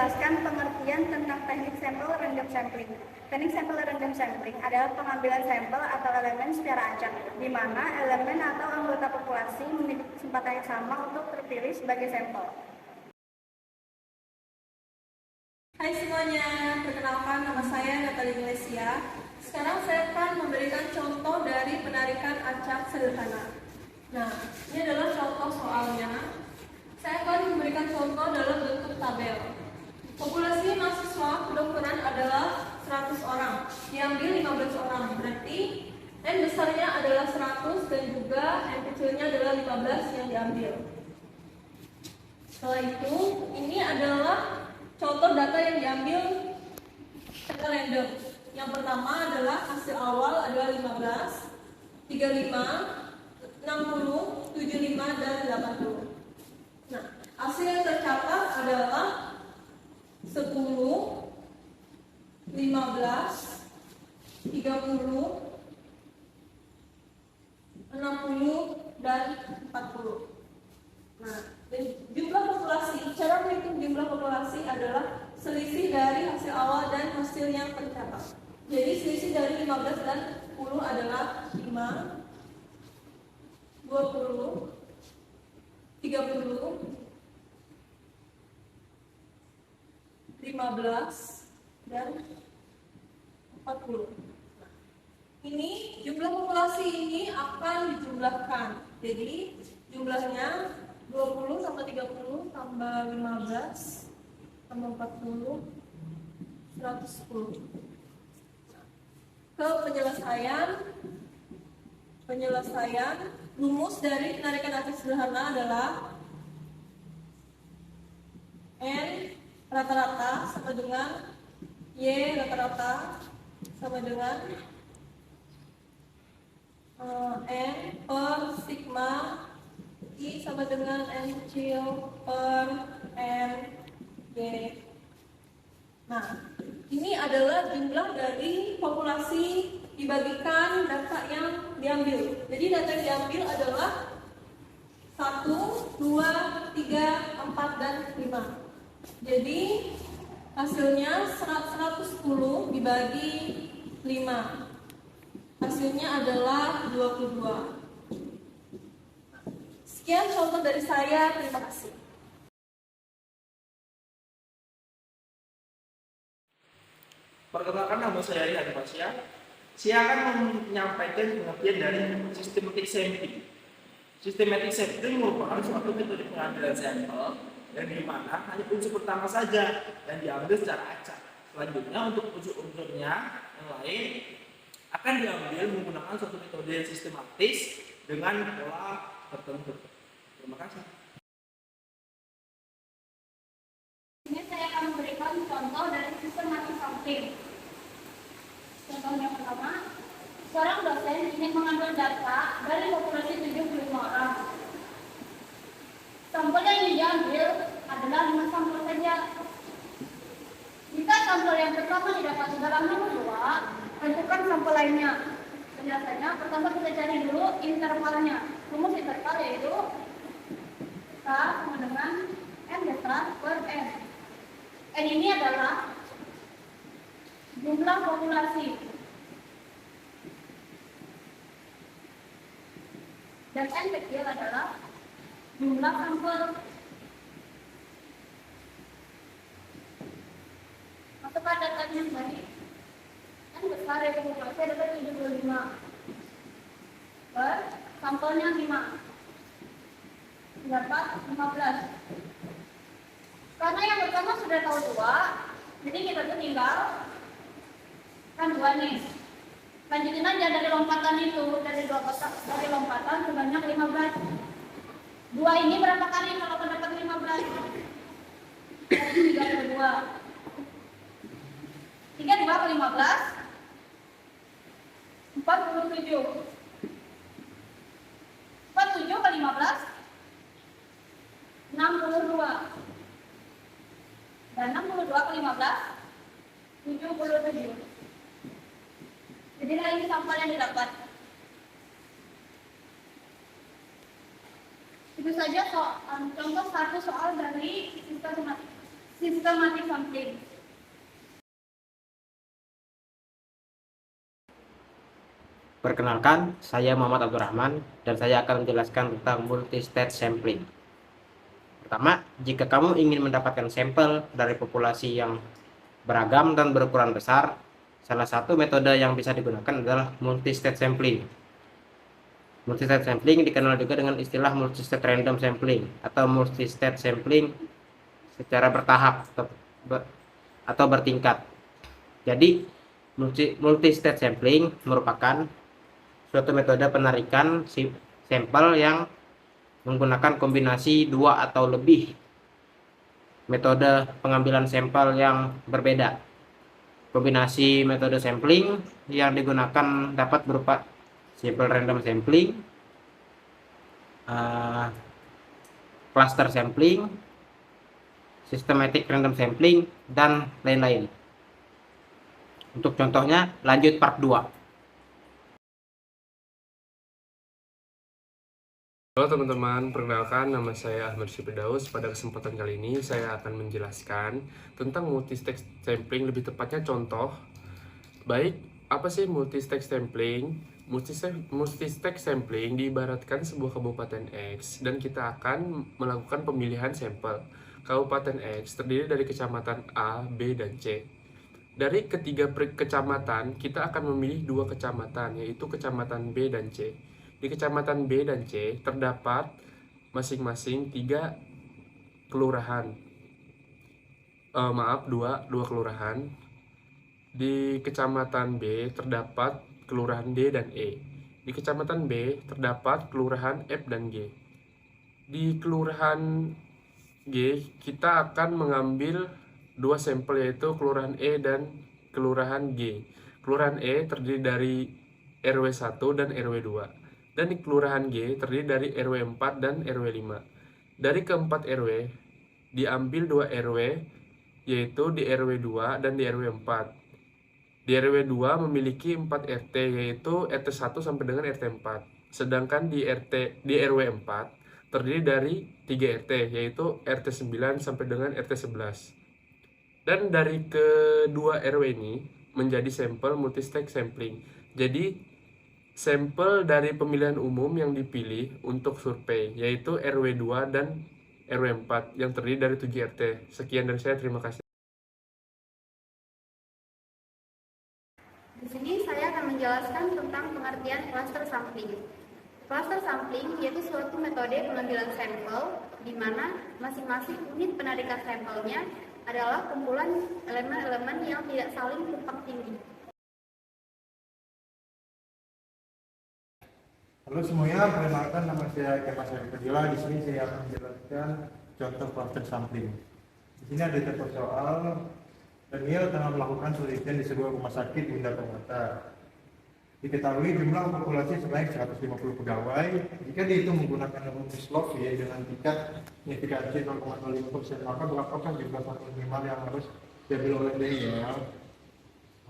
menjelaskan pengertian tentang teknik sampel random sampling. Teknik sampel random sampling adalah pengambilan sampel atau elemen secara acak, di mana elemen atau anggota populasi memiliki kesempatan yang sama untuk terpilih sebagai sampel. Hai semuanya, perkenalkan nama saya Natalie Glesia. Sekarang saya akan memberikan contoh dari penarikan acak sederhana. Nah, ini adalah contoh soalnya. Saya akan memberikan contoh dalam bentuk tabel. Populasi mahasiswa kedokteran adalah 100 orang, diambil 15 orang, berarti N besarnya adalah 100 dan juga N kecilnya adalah 15 yang diambil. Setelah itu, ini adalah contoh data yang diambil secara random. Yang pertama adalah hasil awal adalah 15, 35, 60, 75, dan 80. Nah, hasil yang tercatat adalah 10, 15, 30, 60, dan 40. Nah, jumlah populasi, cara menghitung jumlah populasi adalah selisih dari hasil awal dan hasil yang tercatat. Jadi selisih dari 15 dan 10 adalah 5, 20, 30, 15, dan 40. Ini jumlah populasi ini akan dijumlahkan. Jadi jumlahnya 20 tambah 30 tambah 15 tambah 40 110. Ke penyelesaian rumus dari penarikan acak sederhana adalah N rata-rata sama dengan Y rata-rata sama dengan N per sigma I sama dengan N kecil per N Y. Nah, ini adalah jumlah dari populasi dibagikan data yang diambil. Jadi data yang diambil adalah 1, 2, 3, 4, dan 5. Jadi hasilnya 110 dibagi 5. Hasilnya adalah 22. Sekian contoh dari saya, terima kasih. Perkenalkan, nama saya Rihan Pasya. Saya akan menyampaikan pengertian dari systematic sampling. Systematic sampling merupakan suatu metode pengambilan sampel yang di mana hanya unsur pertama saja yang diambil secara acak. Selanjutnya untuk unsur-unsurnya yang lain akan diambil menggunakan suatu metode yang sistematis dengan pola tertentu. Terima kasih. Ini saya akan memberikan contoh dari systematic sampling. Contoh yang pertama, seorang dosen ingin mengambil data dari populasi 75 orang. Sampel yang diambil adalah 5 sampel saja. Jika sampel yang pertama didapati dalam nomor 2, tentukan sampel lainnya. Penjelasannya, pertama kita cari dulu intervalnya. Rumus interval yaitu K sama dengan N besar per N. N ini adalah jumlah populasi. Dan N kecil adalah jumlah sampel. Masukkan datanya kembali. N besar yaitu populasi adalah 75. Per sampelnya 5. Dapat 15. Karena yang pertama sudah tahu 2, jadi kita tuh tinggal kan 2 nih. Lanjutin aja dari lompatan itu, dari lompatan sebanyak 15. 2 ini berapa kali kalau mendapat 15? Dari 32. 32 ke 15 47. 47 ke 15 62. Dan 62 ke 15 77. Jadilah ini sampel yang didapat. Itu saja contoh satu soal dari Systematic sampling. Perkenalkan, saya Muhammad Abdurrahman dan saya akan menjelaskan tentang multi-stage sampling. Pertama, jika kamu ingin mendapatkan sampel dari populasi yang beragam dan berukuran besar, salah satu metode yang bisa digunakan adalah multi-stage sampling. Multi-stage sampling dikenal juga dengan istilah multi-stage random sampling atau multi-stage sampling secara bertahap atau bertingkat. Jadi, multi-stage sampling merupakan suatu metode penarikan sampel yang menggunakan kombinasi dua atau lebih metode pengambilan sampel yang berbeda. Kombinasi metode sampling yang digunakan dapat berupa simple random sampling, cluster sampling, systematic random sampling, dan lain-lain. Untuk contohnya, lanjut part 2. Halo teman-teman, perkenalkan nama saya Ahmad Syifirdaus. Pada kesempatan kali ini saya akan menjelaskan tentang multi-stage sampling, lebih tepatnya contoh. Baik, apa sih multi-stage sampling? Multi-stage sampling diibaratkan sebuah kabupaten X dan kita akan melakukan pemilihan sampel. Kabupaten X terdiri dari kecamatan A, B, dan C. Dari ketiga kecamatan, kita akan memilih dua kecamatan, yaitu kecamatan B dan C. Di kecamatan B dan C terdapat masing-masing 3 kelurahan. Dua kelurahan. Di kecamatan B terdapat kelurahan D dan E. Di kecamatan B terdapat kelurahan F dan G. Di kelurahan G kita akan mengambil 2 sampel, yaitu kelurahan E dan kelurahan G. Kelurahan E terdiri dari RW 1 dan RW 2. Dan di kelurahan G terdiri dari RW 4 dan RW 5. Dari keempat RW diambil 2 RW, yaitu di RW 2 dan di RW 4. Di RW 2 memiliki 4 RT, yaitu RT 1 sampai dengan RT 4. Sedangkan di RW 4 terdiri dari 3 RT, yaitu RT 9 sampai dengan RT 11. Dan dari kedua RW ini menjadi sampel multi-stage sampling. Jadi sampel dari pemilihan umum yang dipilih untuk survei, yaitu RW 2 dan RW 4 yang terdiri dari 7 RT. Sekian dari saya, terima kasih. Di sini saya akan menjelaskan tentang pengertian cluster sampling. Cluster sampling yaitu suatu metode pengambilan sampel di mana masing-masing unit penarikan sampelnya adalah kumpulan elemen-elemen yang tidak saling tumpang tindih. Halo semuanya, perkenalkan nama saya Kemas Fadila. Di sini saya akan menjelaskan contoh cluster sampling. Di sini ada contoh soal. Daniel tengah melakukan penelitian di sebuah rumah sakit Bunda Permata. Diketahui jumlah populasi sebanyak 150 pegawai. Jika dihitung menggunakan rumus Love ya dengan tingkat signifikansi 0,05%, maka berapakah jumlah sampel minimal yang harus diambil oleh Daniel?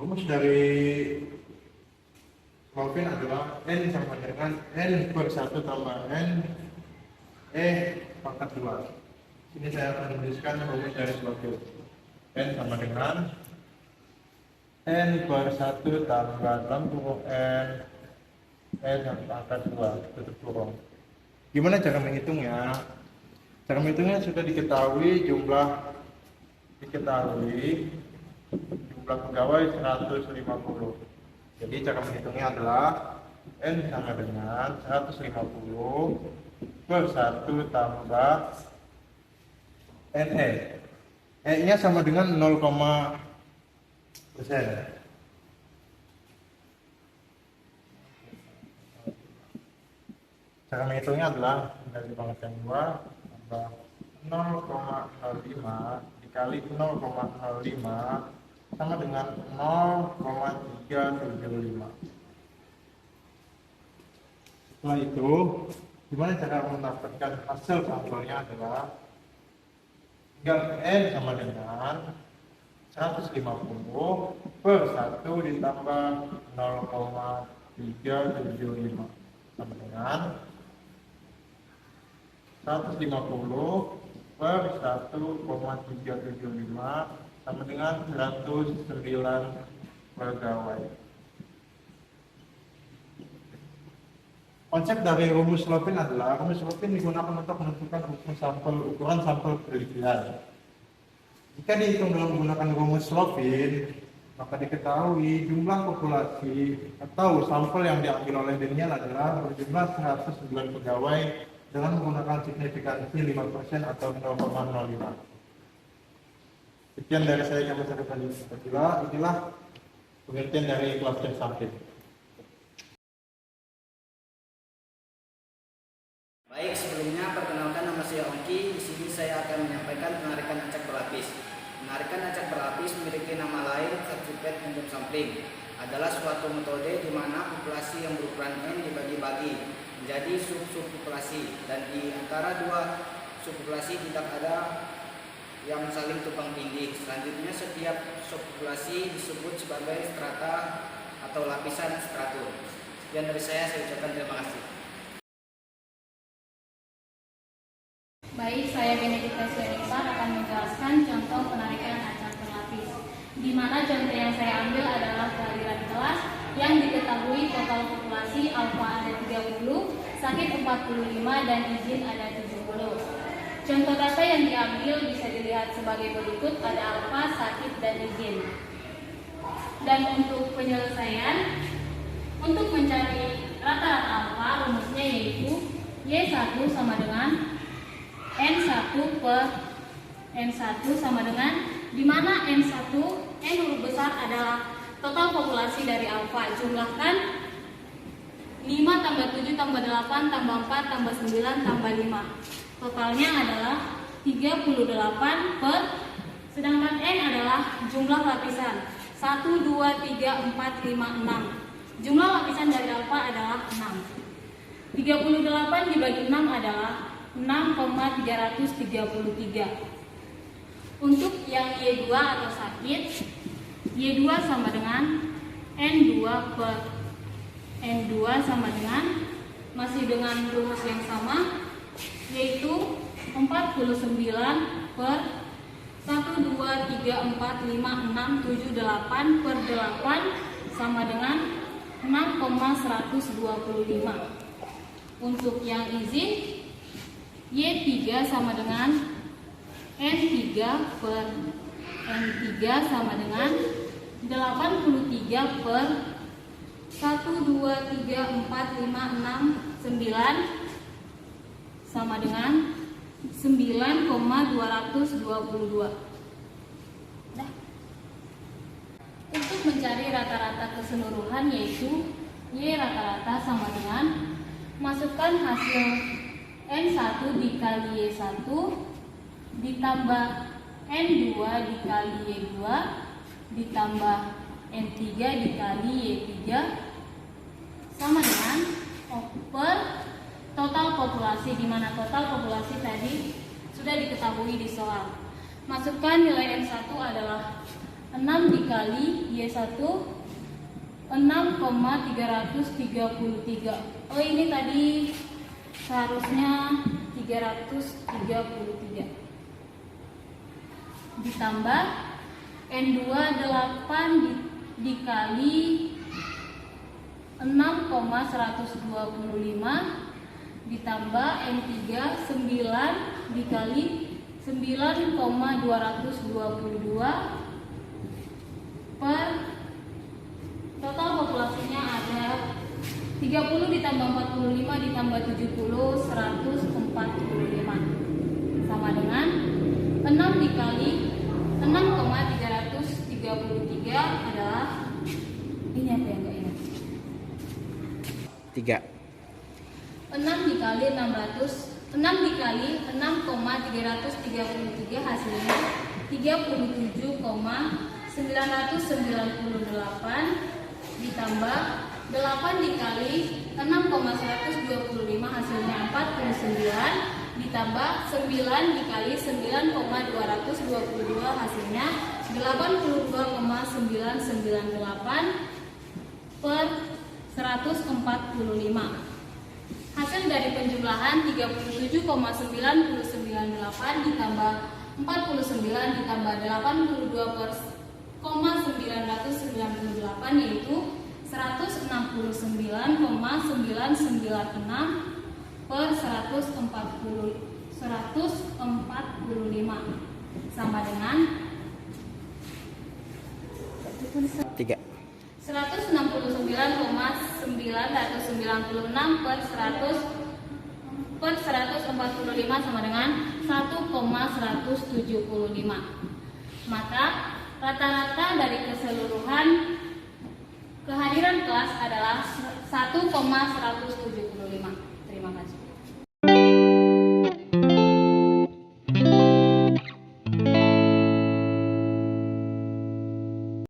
Rumus dari Kelvin adalah N sama dengan N per 1 tambah N pangkat 2. Sini saya akan menuliskan rumus dari Kelvin. N sama dengan N per 1 tambah 60 N pangkat 2 tutup kurung. Gimana cara menghitungnya? Cara menghitungnya sudah diketahui jumlah pegawai 150. Jadi cara menghitungnya adalah N sama dengan 150 per 1 tambah NE. E-nya sama dengan 0,%. Cara menghitungnya adalah dari pangkat 2 tambah 0,05 dikali 0,05 sama dengan 0,375. Setelah itu, gimana cara mendapatkan hasil sampelnya adalah tinggal N sama dengan 150 per 1 ditambah 0,375 sama dengan 150 per 1,375 sama dengan 109 pegawai. Konsep dari rumus Slovin adalah rumus Slovin digunakan untuk menentukan ukuran sampel penelitian. Jika dihitung dalam menggunakan rumus Slovin, maka diketahui jumlah populasi atau sampel yang diambil oleh Daniel adalah berjumlah 109 pegawai dengan menggunakan signifikansi 5% atau 0,05. Sekian dari saya, Kapasitas Pancasila. Inilah pengertian dari cluster sampling. Baik, sebelumnya perkenalkan nama saya Ongki. Di sini saya akan menyampaikan penarikan acak berlapis. Penarikan acak berlapis memiliki nama lain Subtracted Random Sampling. Adalah suatu metode di mana populasi yang berukuran N dibagi-bagi menjadi sub-subpopulasi, dan di antara dua subpopulasi tidak ada yang saling tumpang tindih. Selanjutnya, setiap subpopulasi disebut sebagai strata atau lapisan stratum. Sekian dari saya ucapkan terima kasih. Baik, saya Benedikta Syarifah akan menjelaskan contoh penarikan acak berlapis, di mana contoh yang saya ambil adalah kehadiran kelas yang diketahui total populasi alfa ada 30, sakit 45, dan izin ada 70. Contoh data yang diambil bisa dilihat sebagai berikut, ada alfa, sakit, dan izin. Dan untuk penyelesaian, untuk mencari rata-rata alfa, rumusnya yaitu Y1 sama dengan N1 per N1 sama dengan, di mana N1, N huruf besar adalah total populasi dari alfa. Jumlahkan 5 tambah 7 tambah 8 tambah 4 tambah 9 tambah 5. Totalnya adalah 38 per, sedangkan N adalah jumlah lapisan 1, 2, 3, 4, 5, 6. Jumlah lapisan dari alfa adalah 6. 38 dibagi 6 adalah 6,333. Untuk yang Y2 atau sakit, Y2 sama dengan N2 per N2 sama dengan, masih dengan rumus yang sama, yaitu 49 per 1, 2, 3, 4, 5, 6, 7, 8 per 8 sama dengan 6,125. Untuk yang izin, Y3 sama dengan N3 per N3 sama dengan 83 per 1, 2, 3, 4, 5, 6, 9 sama dengan 9,222. Nah, untuk mencari rata-rata keseluruhan yaitu Y rata-rata sama dengan, masukkan hasil N1 dikali Y1 ditambah N2 dikali Y2 ditambah N3 dikali Y3 sama dengan per total populasi, di mana total populasi tadi sudah diketahui di soal. Masukkan nilai N1 adalah 6 dikali Y1 6,333. Oh, ini tadi seharusnya 333. Ditambah N2 8 dikali 6,125 ditambah N3 9 dikali 9,222 per total populasinya ada 30 ditambah 45 ditambah 70 145 sama dengan 6 dikali 6,333 adalah ini apa yang enggak ingat? 3. 6 dikali 600, 6 dikali 6,333 hasilnya 37,998 ditambah 8 dikali 6,125 hasilnya 49 ditambah 9 dikali 9,222 hasilnya 82,998 per 145. Hasil dari penjumlahan 37,998 ditambah 49 ditambah 82,998 yaitu 169,996 per 145 sama dengan 3. 169,996 per 145 sama dengan 1,175. Maka rata-rata dari keseluruhan kehadiran kelas adalah 1,175